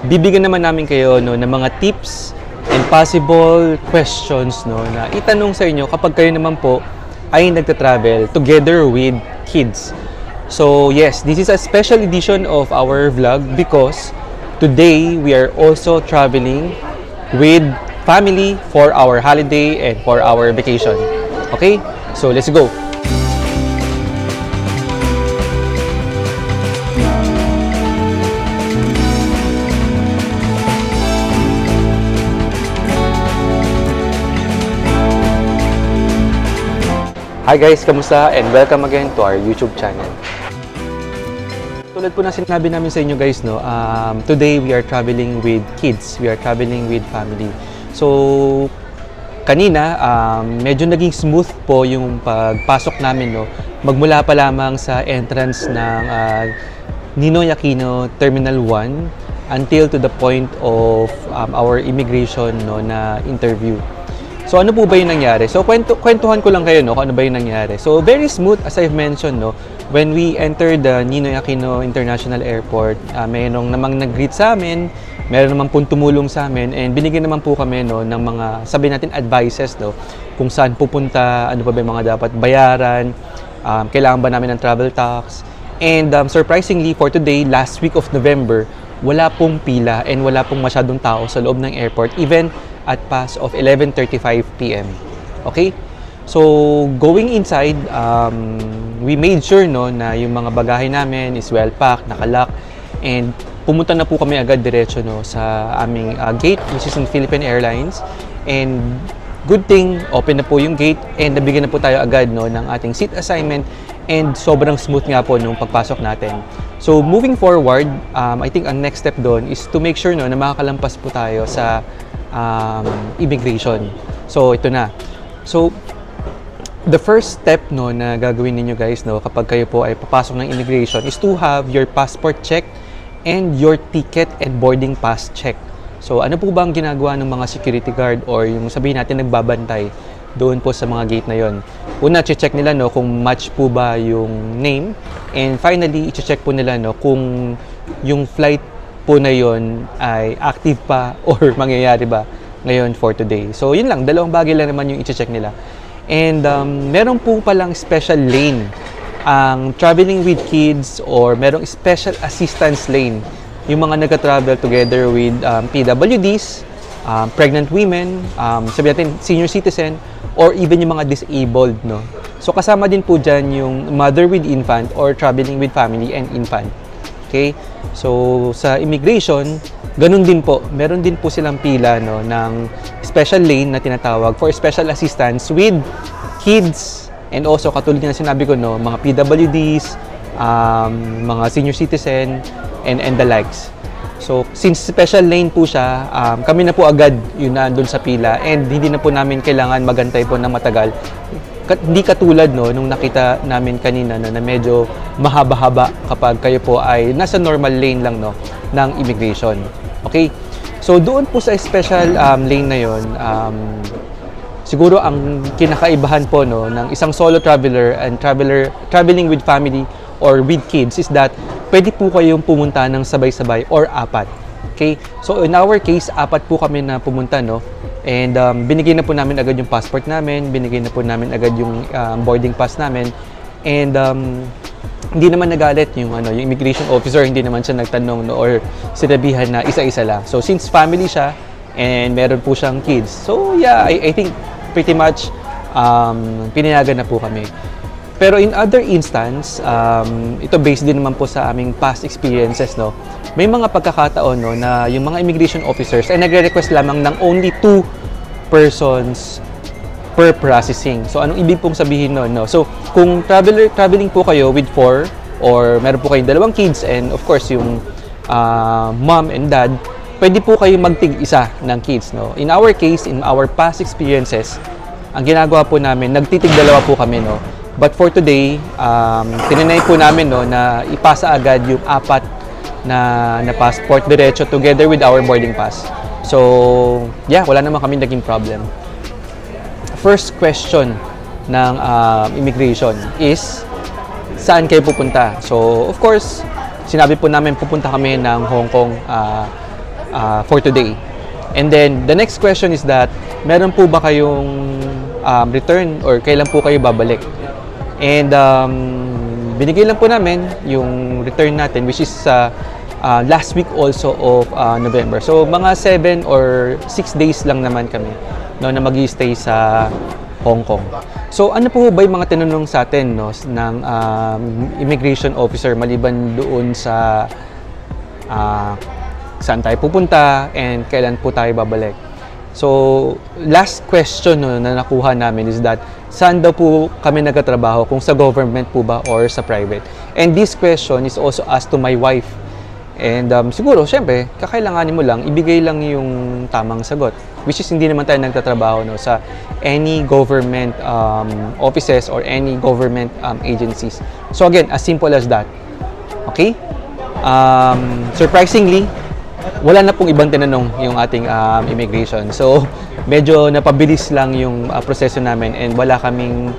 bibigyan naman namin kayo no, ng mga tips and possible questions no, na itanong sa inyo kapag kayo naman po ay nagta-travel together with kids. So yes, this is a special edition of our vlog because today we are also traveling with family for our holiday and for our vacation. Okay? So let's go! Hi guys, kamusta? And welcome again to our YouTube channel. Tulad po na sinabi namin sa inyo guys, no, today we are traveling with kids. We are traveling with family. So, kanina, medyo naging smooth po yung pagpasok namin, no, magmula pa lamang sa entrance ng Ninoy Aquino Terminal 1 until to the point of our immigration no, na interview. So ano po ba yung nangyari? So kwentuhan ko lang kayo no kung ano ba yung nangyari. So very smooth as I've mentioned no, when we entered the Ninoy Aquino International Airport, mayroong namang nag-greet sa amin, mayroon namang pong tumulong sa amin and binigyan naman po kami no ng mga sabi natin advices no kung saan pupunta, ano pa ba yung mga dapat bayaran, kailangan ba namin ng travel tax. And surprisingly for today, last week of November, wala pong pila and wala pong masyadong tao sa loob ng airport even at past of 11:35 PM. Okay? So, going inside, we made sure no, na yung mga bagahe namin is well packed, nakalock, and pumunta na po kami agad diretso no, sa aming gate, which is in Philippine Airlines. And good thing, open na po yung gate and nabigyan na po tayo agad no, ng ating seat assignment and sobrang smooth nga po nung pagpasok natin. So, moving forward, I think ang next step doon is to make sure no, na makakalampas po tayo sa immigration. So, ito na. So, the first step no, na gagawin ninyo guys no, kapag kayo po ay papasok ng immigration is to have your passport check and your ticket and boarding pass check. So, ano po ba ang ginagawa ng mga security guard or yung sabihin natin nagbabantay doon po sa mga gate na yon? Una, check nila no, kung match po ba yung name, and finally, i-check po nila no, kung yung flight po na yon ay active pa or mangyayari ba ngayon for today. So, yun lang. Dalawang bagay lang naman yung i-check nila. And meron po palang special lane ang traveling with kids or merong special assistance lane yung mga nagka-travel together with PWDs, pregnant women, sabi natin senior citizen, or even yung mga disabled. No? So, kasama din po dyan yung mother with infant or traveling with family and infant. Okay? So, sa immigration, ganun din po. Meron din po silang pila no, ng special lane na tinatawag for special assistance with kids and also katulad na sinabi ko, no, mga PWDs, mga senior citizen, and the likes. So, since special lane po siya, kami na po agad yun nandun sa pila and hindi na po namin kailangan magantay po ng matagal. Hindi katulad no, nung nakita namin kanina na medyo mahaba-haba kapag kayo po ay nasa normal lane lang no, ng immigration. Okay? So, doon po sa special lane na yon, siguro ang kinakaibahan po no, ng isang solo traveler and traveling with family or with kids is that pwede po kayong pumunta ng sabay-sabay or apat. Okay? So, in our case, apat po kami na pumunta, no? And binigay na po namin agad yung passport namin, binigay na po namin agad yung boarding pass namin. And hindi naman nagalit yung immigration officer, hindi naman siya nagtanong no, or sinabihan na isa-isa lang. So since family siya and meron po siyang kids, so yeah, I think pretty much pinayagan na po kami. Pero in other instance, ito based din naman po sa aming past experiences, no. May mga pagkakataon no na yung mga immigration officers ay nagre-request lamang ng only 2 persons per processing. So anong ibig pong sabihin noon, no? So kung traveling po kayo with 4 or meron po kayong 2 kids and of course yung mom and dad, pwede po kayo magtig-isa ng kids, no. In our case, in our past experiences, ang ginagawa po namin, nagtitig-2 po kami, no. But for today, tinanay po namin no na ipasa agad yung 4 na passport diretso together with our boarding pass. So, yeah, wala naman kami naging problem. First question ng immigration is, saan kayo pupunta? So, of course, sinabi po namin pupunta kami ng Hong Kong for today. And then, the next question is that, meron po ba kayong return or kailan po kayo babalik? And binigay lang po namin yung return natin, which is last week also of November. So, mga 7 or 6 days lang naman kami no, na mag-i-stay sa Hong Kong. So, ano po ba yung mga tinanong sa atin no, ng immigration officer maliban doon sa saan tayo pupunta and kailan po tayo babalik? So, last question no, na nakuha namin is that saan daw po kami nagtatrabaho, kung sa government po ba or sa private? And this question is also asked to my wife. And siguro, syempre, kakailanganin mo lang, ibigay lang yung tamang sagot. Which is hindi naman tayo nagtatrabaho no, sa any government offices or any government agencies. So again, as simple as that. Okay? Surprisingly, wala na pong ibang tinanong yung ating immigration. So, medyo napabilis lang yung proseso namin and wala kaming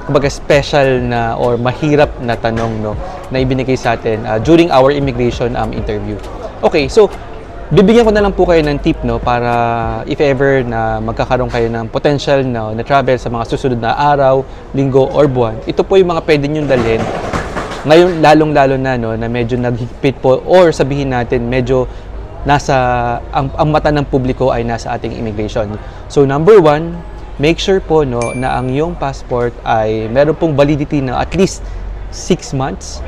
kumbaga special na or mahirap na tanong no, na ibinigay sa atin during our immigration interview. Okay, so bibigyan ko na lang po kayo ng tip no, para if ever na magkakaroon kayo ng potential no, na travel sa mga susunod na araw, linggo or buwan. Ito po yung mga pwede nyo dalhin. Ngayon, lalong-lalo na, no, na medyo naghihigpit po or sabihin natin medyo nasa, ang mata ng publiko ay nasa ating immigration. So, number 1, make sure po no, na ang iyong passport ay meron pong validity na at least 6 months.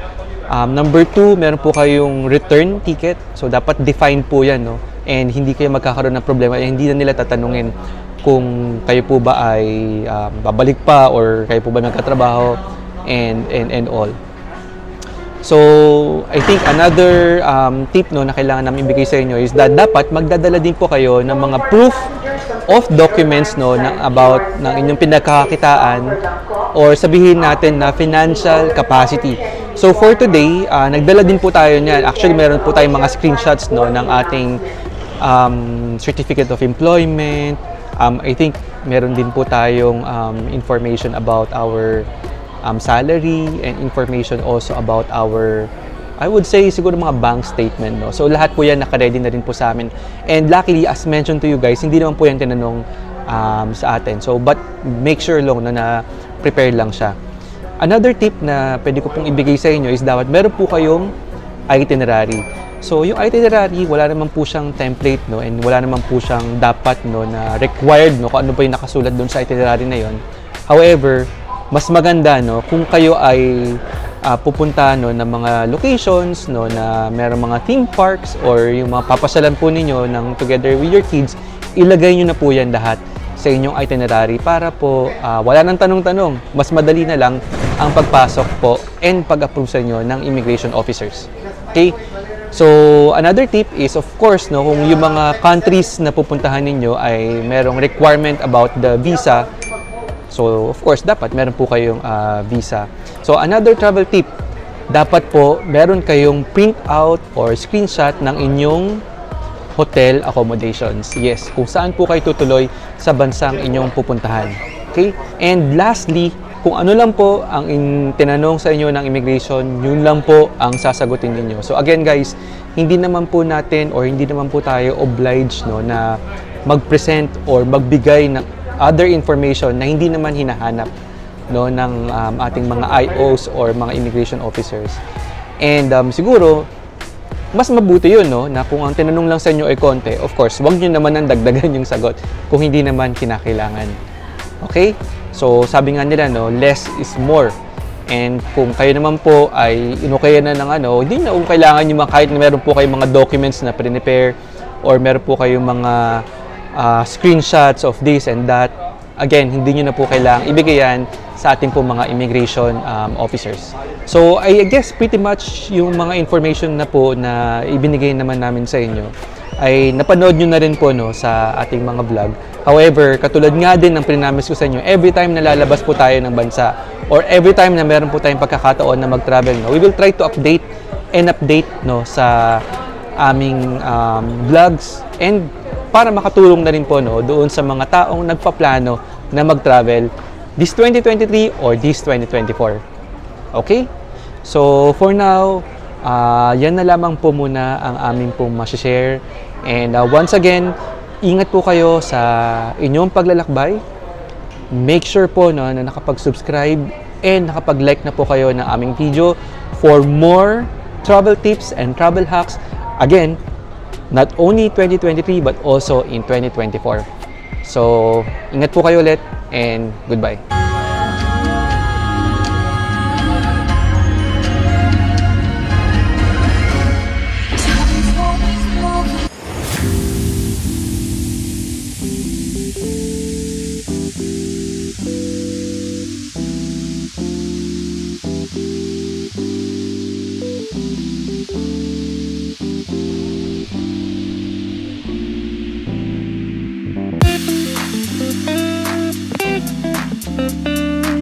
Number 2, meron po kayong return ticket. So, dapat defined po yan. No? And hindi kayo magkakaroon ng problema. Hindi na nila tatanungin kung kayo po ba ay babalik pa or kayo po ba magkatrabaho and all. So, I think another tip no, na kailangan namin ibigay sa inyo is that dapat magdadala din po kayo ng mga proof of documents no, about ng inyong pinagkakakitaan or sabihin natin na financial capacity. So, for today, nagdala din po tayo niyan. Actually, meron po tayong mga screenshots no, ng ating certificate of employment. I think meron din po tayong information about our salary and information also about our, I would say, siguro mga bank statement. No? So, lahat po yan naka-ready na rin po sa amin. And luckily, as mentioned to you guys, hindi naman po yan tinanong sa atin. So, but make sure lang na prepare lang siya. Another tip na pwede ko pong ibigay sa inyo is dapat meron po kayong itinerary. So, yung itinerary, wala naman po siyang template, no? And wala naman po siyang dapat, no, na required, no, kung ano pa yung nakasulat doon sa itinerary na yon. However, mas maganda no kung kayo ay pupunta no ng mga locations no na merong mga theme parks or yung mga papasyalan po ninyo ng together with your kids, ilagay niyo na po yan lahat sa inyong itinerary para po wala nang tanong-tanong, mas madali na lang ang pagpasok po and pag-approve sa inyo ng immigration officers. Okay? So, another tip is of course no kung yung mga countries na pupuntahan ninyo ay merong requirement about the visa. So, of course, dapat meron po kayong visa. So, another travel tip, dapat po meron kayong print out or screenshot ng inyong hotel accommodations. Yes, kung saan po kayo tutuloy sa bansang inyong pupuntahan. Okay? And lastly, kung ano lang po ang tinanong sa inyo ng immigration, yun lang po ang sasagutin ninyo. So, again guys, hindi naman po natin or hindi naman po tayo obliged no, na mag-present or magbigay ng other information na hindi naman hinahanap no ng ating mga IOs or mga immigration officers. And siguro mas mabuti yun no na kung ang tinanong lang sa inyo ay konti, of course, wag niyo naman nang dagdagan yung sagot kung hindi naman kinakailangan. Okay? So sabi nga nila no, less is more. And kung kayo naman po ay inukaya na ng hindi na kailangan yung kahit na meron po kayong mga documents na prepare or meron po kayong mga screenshots of this and that, again, hindi nyo na po kailangang ibigay yan sa ating po mga immigration officers. So, I guess pretty much yung mga information na po na ibinigay naman namin sa inyo ay napanood nyo na rin po no, sa ating mga vlog. However, katulad nga din ng prinamis ko sa inyo, every time na lalabas po tayo ng bansa or every time na meron po tayong pagkakataon na mag-travel, no, we will try to update no, sa aming vlogs and para makatulong na rin po no, doon sa mga taong nagpaplano na mag-travel this 2023 or this 2024. Okay? So, for now, Yan na lamang po muna ang aming pong share. And once again, ingat po kayo sa inyong paglalakbay. Make sure po no, na nakapag-subscribe and nakapag-like na po kayo ng aming video for more travel tips and travel hacks. Again, not only 2023 but also in 2024. So, ingat po kayo ulit and goodbye.